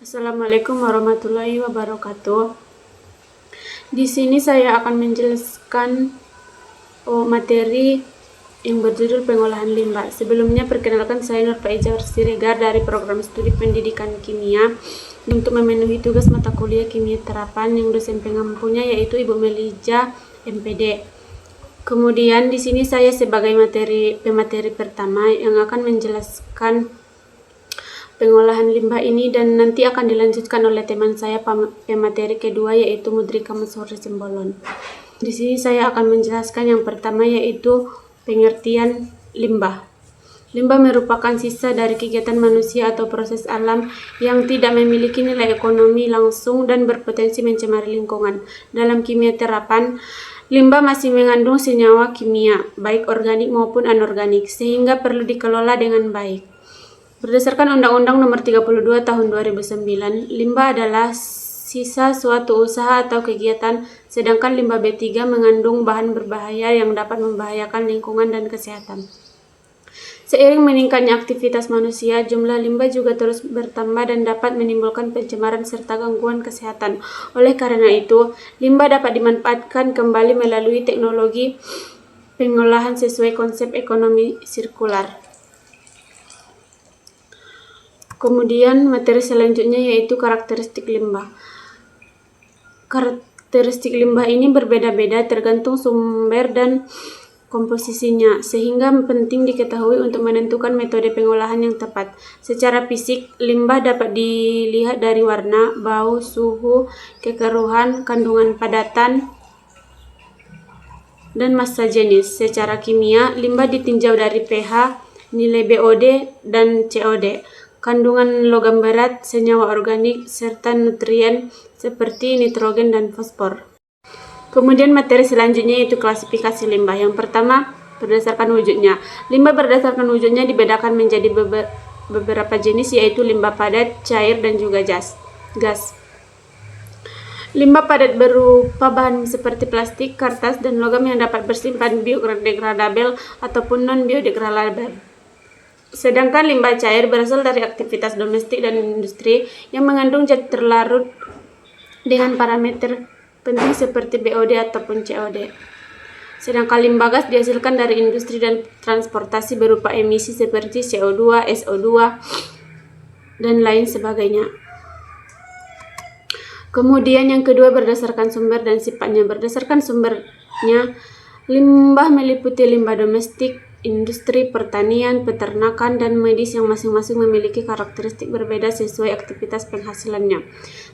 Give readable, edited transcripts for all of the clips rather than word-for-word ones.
Assalamualaikum warahmatullahi wabarakatuh. Di sini saya akan menjelaskan materi yang berjudul pengolahan limbah. Sebelumnya perkenalkan, saya Nur Faiza Siregar dari Program Studi Pendidikan Kimia untuk memenuhi tugas mata kuliah Kimia Terapan yang dosen pengampunya yaitu Ibu Melija MPD. Kemudian di sini saya sebagai pemateri pertama yang akan menjelaskan pengolahan limbah ini, dan nanti akan dilanjutkan oleh teman saya pemateri kedua yaitu Mudrika Masuri Simbolon. Di sini saya akan menjelaskan yang pertama yaitu pengertian limbah. Limbah merupakan sisa dari kegiatan manusia atau proses alam yang tidak memiliki nilai ekonomi langsung dan berpotensi mencemari lingkungan. Dalam kimia terapan, limbah masih mengandung senyawa kimia, baik organik maupun anorganik, sehingga perlu dikelola dengan baik. Berdasarkan Undang-Undang Nomor 32 Tahun 2009, limbah adalah sisa suatu usaha atau kegiatan, sedangkan limbah B3 mengandung bahan berbahaya yang dapat membahayakan lingkungan dan kesehatan. Seiring meningkatnya aktivitas manusia, jumlah limbah juga terus bertambah dan dapat menimbulkan pencemaran serta gangguan kesehatan. Oleh karena itu, limbah dapat dimanfaatkan kembali melalui teknologi pengolahan sesuai konsep ekonomi sirkular. Kemudian materi selanjutnya yaitu karakteristik limbah. Karakteristik limbah ini berbeda-beda tergantung sumber dan komposisinya, sehingga penting diketahui untuk menentukan metode pengolahan yang tepat. Secara fisik, limbah dapat dilihat dari warna, bau, suhu, kekeruhan, kandungan padatan, dan massa jenis. Secara kimia, limbah ditinjau dari pH, nilai BOD dan COD, kandungan logam berat, senyawa organik, serta nutrien seperti nitrogen dan fosfor. Kemudian materi selanjutnya yaitu klasifikasi limbah. Yang pertama, berdasarkan wujudnya. Limbah berdasarkan wujudnya dibedakan menjadi beberapa jenis yaitu limbah padat, cair, dan juga gas. Limbah padat berupa bahan seperti plastik, kertas, dan logam yang dapat bersimpan biodegradabel ataupun non-biodegradabel. Sedangkan limbah cair berasal dari aktivitas domestik dan industri yang mengandung zat terlarut dengan parameter penting seperti BOD ataupun COD. Sedangkan limbah gas dihasilkan dari industri dan transportasi berupa emisi seperti CO2, SO2, dan lain sebagainya. Kemudian yang kedua berdasarkan sumber dan sifatnya. Berdasarkan sumbernya, limbah meliputi limbah domestik, industri, pertanian, peternakan, dan medis yang masing-masing memiliki karakteristik berbeda sesuai aktivitas penghasilannya.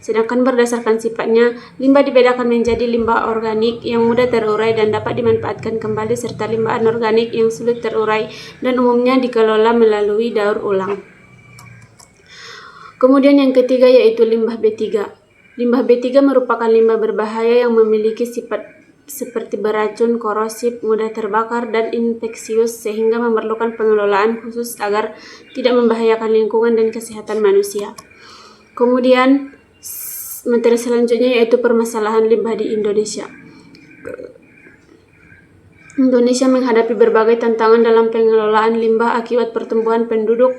Sedangkan berdasarkan sifatnya, limbah dibedakan menjadi limbah organik yang mudah terurai dan dapat dimanfaatkan kembali, serta limbah anorganik yang sulit terurai dan umumnya dikelola melalui daur ulang. Kemudian yang ketiga yaitu limbah B3. Limbah B3 merupakan limbah berbahaya yang memiliki sifat seperti beracun, korosif, mudah terbakar, dan infeksius, sehingga memerlukan pengelolaan khusus agar tidak membahayakan lingkungan dan kesehatan manusia. Kemudian materi selanjutnya yaitu permasalahan limbah di Indonesia. Indonesia menghadapi berbagai tantangan dalam pengelolaan limbah akibat pertumbuhan penduduk,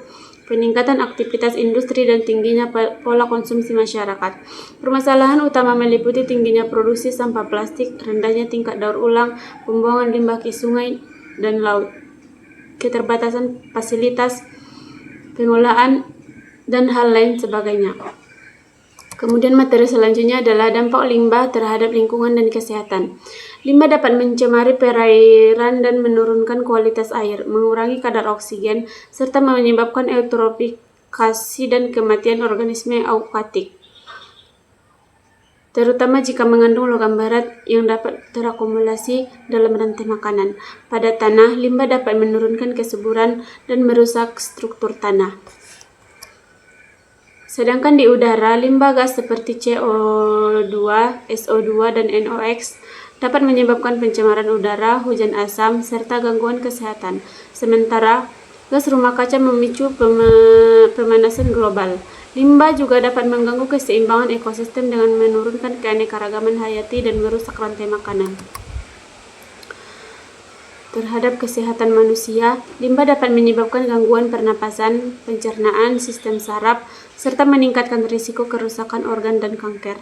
peningkatan aktivitas industri, dan tingginya pola konsumsi masyarakat. Permasalahan utama meliputi tingginya produksi sampah plastik, rendahnya tingkat daur ulang, pembuangan limbah ke sungai dan laut, keterbatasan fasilitas pengolahan, dan hal lain sebagainya. Kemudian materi selanjutnya adalah dampak limbah terhadap lingkungan dan kesehatan. Limbah dapat mencemari perairan dan menurunkan kualitas air, mengurangi kadar oksigen, serta menyebabkan eutrofikasi dan kematian organisme akuatik, terutama jika mengandung logam berat yang dapat terakumulasi dalam rantai makanan. Pada tanah, limbah dapat menurunkan kesuburan dan merusak struktur tanah. Sedangkan di udara, limbah gas seperti CO2, SO2, dan NOx dapat menyebabkan pencemaran udara, hujan asam, serta gangguan kesehatan. Sementara, gas rumah kaca memicu pemanasan global. Limbah juga dapat mengganggu keseimbangan ekosistem dengan menurunkan keanekaragaman hayati dan merusak rantai makanan. terhadap kesehatan manusia. Limbah dapat menyebabkan gangguan pernapasan, pencernaan, sistem saraf, serta meningkatkan risiko kerusakan organ dan kanker.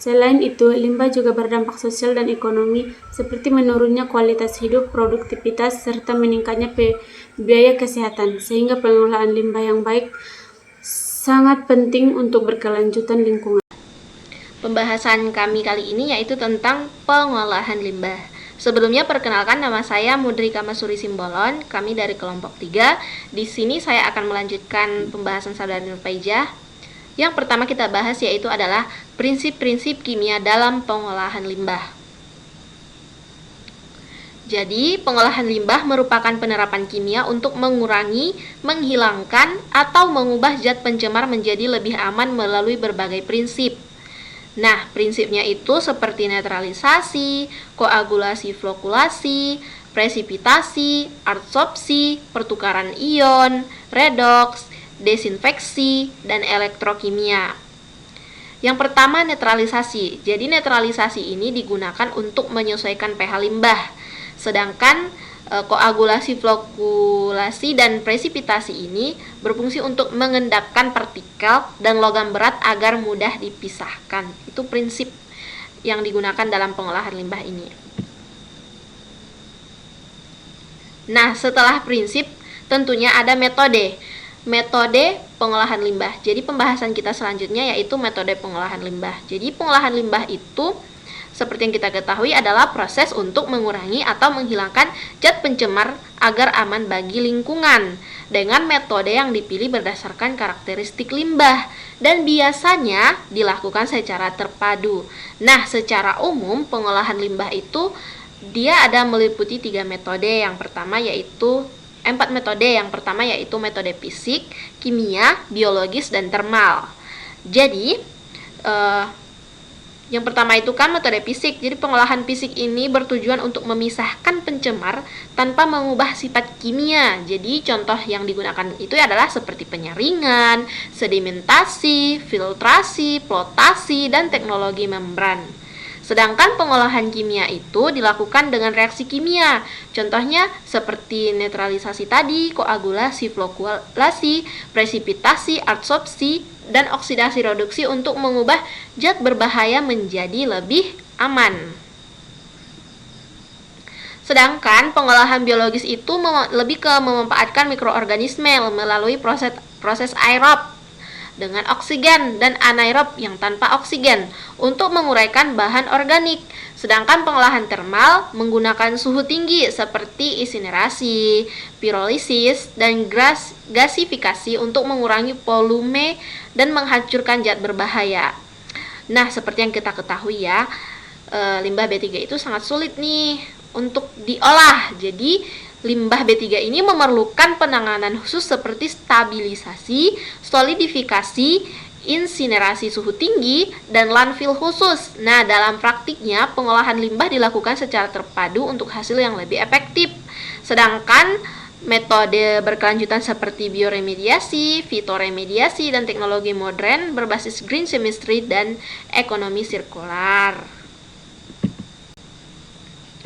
Selain itu, limbah juga berdampak sosial dan ekonomi, seperti menurunnya kualitas hidup, produktivitas, serta meningkatnya biaya kesehatan, sehingga pengelolaan limbah yang baik sangat penting untuk berkelanjutan lingkungan. Pembahasan kami kali ini yaitu tentang pengolahan limbah. Sebelumnya perkenalkan, nama saya Mudri Kamasuri Simbolon, kami dari kelompok 3. Di sini saya akan melanjutkan pembahasan Saudari Nurfaijah. Yang pertama kita bahas yaitu adalah prinsip-prinsip kimia dalam pengolahan limbah. Jadi, pengolahan limbah merupakan penerapan kimia untuk mengurangi, menghilangkan, atau mengubah zat pencemar menjadi lebih aman melalui berbagai prinsip. Nah, prinsipnya itu seperti netralisasi, koagulasi flokulasi, presipitasi, adsorpsi, pertukaran ion, redoks, desinfeksi, dan elektrokimia. Yang pertama, netralisasi. Jadi, netralisasi ini digunakan untuk menyesuaikan pH limbah. Sedangkan koagulasi flokulasi dan presipitasi ini berfungsi untuk mengendapkan partikel dan logam berat agar mudah dipisahkan. Itu prinsip yang digunakan dalam pengolahan limbah ini. Nah, setelah prinsip tentunya ada metode pengolahan limbah. Jadi pembahasan kita selanjutnya yaitu metode pengolahan limbah. Jadi pengolahan limbah itu seperti yang kita ketahui adalah proses untuk mengurangi atau menghilangkan zat pencemar agar aman bagi lingkungan dengan metode yang dipilih berdasarkan karakteristik limbah dan biasanya dilakukan secara terpadu. Nah, secara umum pengolahan limbah itu dia ada meliputi 3 metode. Yang pertama yaitu 4 metode. Yang pertama yaitu metode fisik, kimia, biologis, dan termal. Jadi yang pertama itu kan metode fisik. Jadi pengolahan fisik ini bertujuan untuk memisahkan pencemar tanpa mengubah sifat kimia. Jadi contoh yang digunakan itu adalah seperti penyaringan, sedimentasi, filtrasi, flotasi, dan teknologi membran. Sedangkan pengolahan kimia itu dilakukan dengan reaksi kimia. Contohnya seperti netralisasi tadi, koagulasi flokulasi, presipitasi, adsorpsi, dan oksidasi reduksi untuk mengubah zat berbahaya menjadi lebih aman. Sedangkan pengolahan biologis itu lebih ke memanfaatkan mikroorganisme melalui proses aerob dengan oksigen dan anaerob yang tanpa oksigen untuk menguraikan bahan organik. Sedangkan pengolahan termal menggunakan suhu tinggi seperti insinerasi, pirolisis, dan gasifikasi untuk mengurangi volume dan menghancurkan zat berbahaya. Nah, seperti yang kita ketahui ya, limbah B3 itu sangat sulit nih untuk diolah. Jadi limbah B3 ini memerlukan penanganan khusus seperti stabilisasi, solidifikasi, insinerasi suhu tinggi, dan landfill khusus. Nah, dalam praktiknya pengolahan limbah dilakukan secara terpadu untuk hasil yang lebih efektif. Sedangkan metode berkelanjutan seperti bioremediasi, fitoremediasi, dan teknologi modern berbasis green chemistry dan ekonomi sirkular.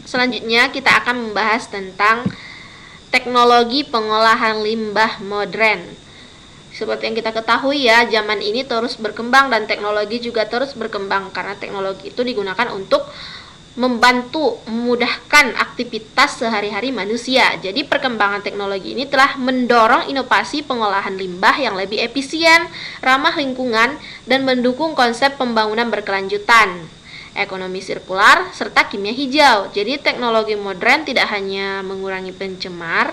Selanjutnya kita akan membahas tentang teknologi pengolahan limbah modern. Seperti yang kita ketahui ya, zaman ini terus berkembang dan teknologi juga terus berkembang karena teknologi itu digunakan untuk membantu memudahkan aktivitas sehari-hari manusia. Jadi perkembangan teknologi ini telah mendorong inovasi pengolahan limbah yang lebih efisien, ramah lingkungan, dan mendukung konsep pembangunan berkelanjutan, ekonomi sirkular, serta kimia hijau. Jadi teknologi modern tidak hanya mengurangi pencemar,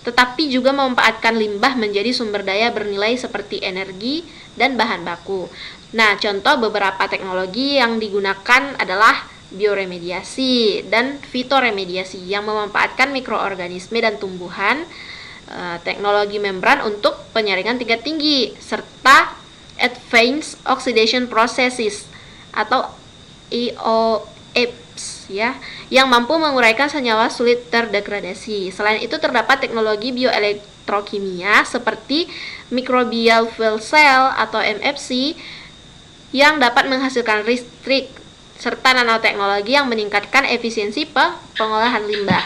tetapi juga memanfaatkan limbah menjadi sumber daya bernilai seperti energi dan bahan baku. Nah, contoh beberapa teknologi yang digunakan adalah bioremediasi dan fitoremediasi yang memanfaatkan mikroorganisme dan tumbuhan, teknologi membran untuk penyaringan tingkat tinggi, serta advanced oxidation processes atau EOX ya, yang mampu menguraikan senyawa sulit terdegradasi. Selain itu terdapat teknologi bioelektrokimia seperti microbial fuel cell atau MFC yang dapat menghasilkan listrik, serta nanoteknologi yang meningkatkan efisiensi pengolahan limbah.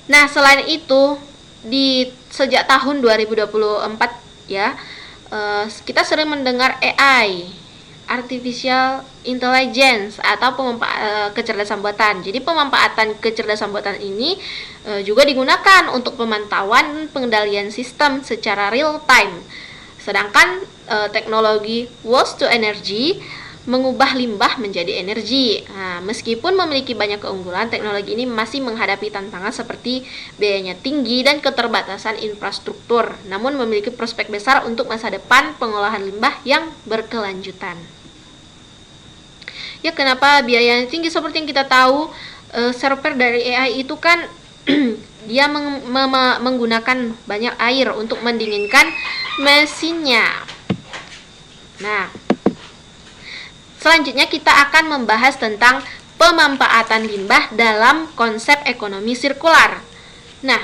Nah, selain itu sejak tahun 2024 ya, kita sering mendengar AI, artificial intelligence, atau kecerdasan buatan. Jadi pemanfaatan kecerdasan buatan ini juga digunakan untuk pemantauan pengendalian sistem secara real time. Sedangkan teknologi waste to energy mengubah limbah menjadi energi. Nah, meskipun memiliki banyak keunggulan, teknologi ini masih menghadapi tantangan seperti biayanya tinggi dan keterbatasan infrastruktur, namun memiliki prospek besar untuk masa depan pengolahan limbah yang berkelanjutan. Ya, kenapa biayanya tinggi? Seperti yang kita tahu, server dari AI itu kan dia menggunakan banyak air untuk mendinginkan mesinnya. Nah, selanjutnya kita akan membahas tentang pemanfaatan limbah dalam konsep ekonomi sirkular. Nah,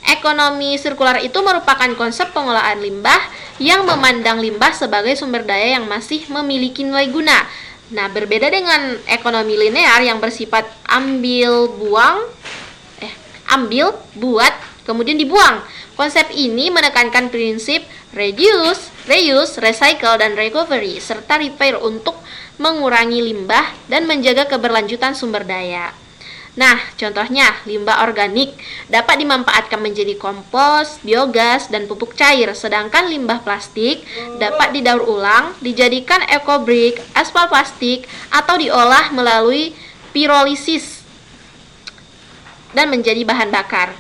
ekonomi sirkular itu merupakan konsep pengolahan limbah yang memandang limbah sebagai sumber daya yang masih memiliki nilai guna. Nah, berbeda dengan ekonomi linear yang bersifat ambil, buat, kemudian dibuang. Konsep ini menekankan prinsip reduce, reuse, recycle, dan recovery, serta repair untuk mengurangi limbah dan menjaga keberlanjutan sumber daya. Nah, contohnya limbah organik dapat dimanfaatkan menjadi kompos, biogas, dan pupuk cair, sedangkan limbah plastik dapat didaur ulang, dijadikan eco-brick, aspal plastik, atau diolah melalui pirolisis dan menjadi bahan bakar.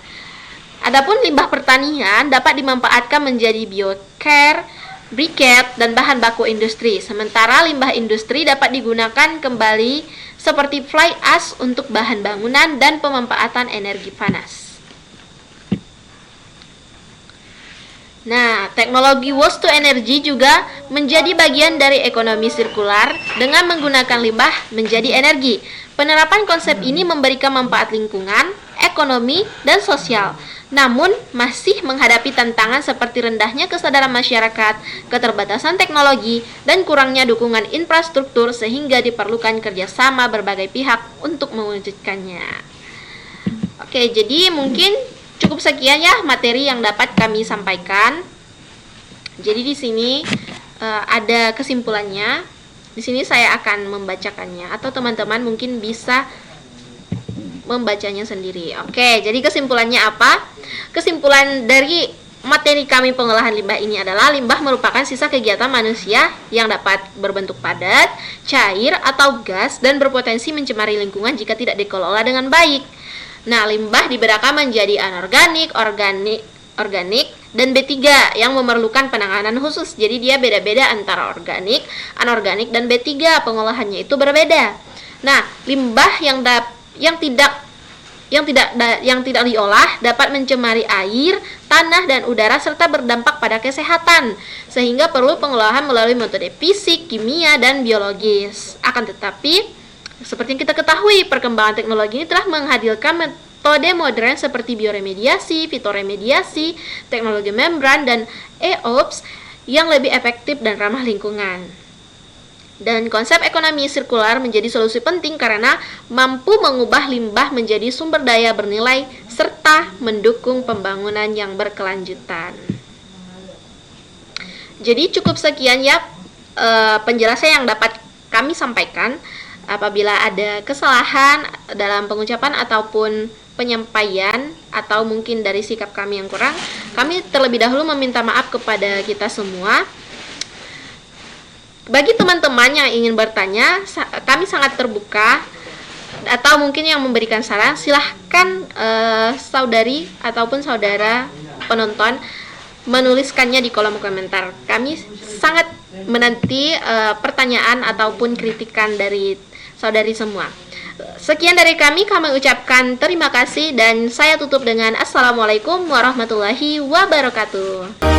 Adapun limbah pertanian dapat dimanfaatkan menjadi biocare, briket, dan bahan baku industri. Sementara limbah industri dapat digunakan kembali seperti fly ash untuk bahan bangunan dan pemanfaatan energi panas. Nah, teknologi waste to energy juga menjadi bagian dari ekonomi sirkular dengan menggunakan limbah menjadi energi. Penerapan konsep ini memberikan manfaat lingkungan, ekonomi, dan sosial. Namun, masih menghadapi tantangan seperti rendahnya kesadaran masyarakat, keterbatasan teknologi, dan kurangnya dukungan infrastruktur sehingga diperlukan kerjasama berbagai pihak untuk mewujudkannya. Oke, jadi mungkin cukup sekian ya materi yang dapat kami sampaikan. Jadi di sini ada kesimpulannya. Di sini saya akan membacakannya, atau teman-teman mungkin bisa membacanya sendiri. Oke, jadi kesimpulannya apa? Kesimpulan dari materi kami pengolahan limbah ini adalah limbah merupakan sisa kegiatan manusia yang dapat berbentuk padat, cair, atau gas dan berpotensi mencemari lingkungan jika tidak dikelola dengan baik. Nah, limbah dibedakan menjadi anorganik, organik, dan B3 yang memerlukan penanganan khusus. Jadi dia beda-beda antara organik, anorganik, dan B3. Pengolahannya itu berbeda. Nah, limbah yang tidak diolah dapat mencemari air, tanah, dan udara serta berdampak pada kesehatan, sehingga perlu pengolahan melalui metode fisik, kimia, dan biologis. Akan tetapi, seperti yang kita ketahui, perkembangan teknologi ini telah menghadirkan metode modern seperti bioremediasi, fitoremediasi, teknologi membran, dan EOPS yang lebih efektif dan ramah lingkungan. Dan konsep ekonomi sirkular menjadi solusi penting karena mampu mengubah limbah menjadi sumber daya bernilai serta mendukung pembangunan yang berkelanjutan. Jadi cukup sekian ya penjelasan yang dapat kami sampaikan. Apabila ada kesalahan dalam pengucapan ataupun penyampaian atau mungkin dari sikap kami yang kurang, kami terlebih dahulu meminta maaf kepada kita semua. Bagi teman-teman yang ingin bertanya, kami sangat terbuka, atau mungkin yang memberikan saran, silahkan saudari ataupun saudara penonton menuliskannya di kolom komentar. Kami sangat menanti pertanyaan ataupun kritikan dari saudari semua. Sekian dari kami ucapkan terima kasih dan saya tutup dengan Assalamualaikum warahmatullahi wabarakatuh.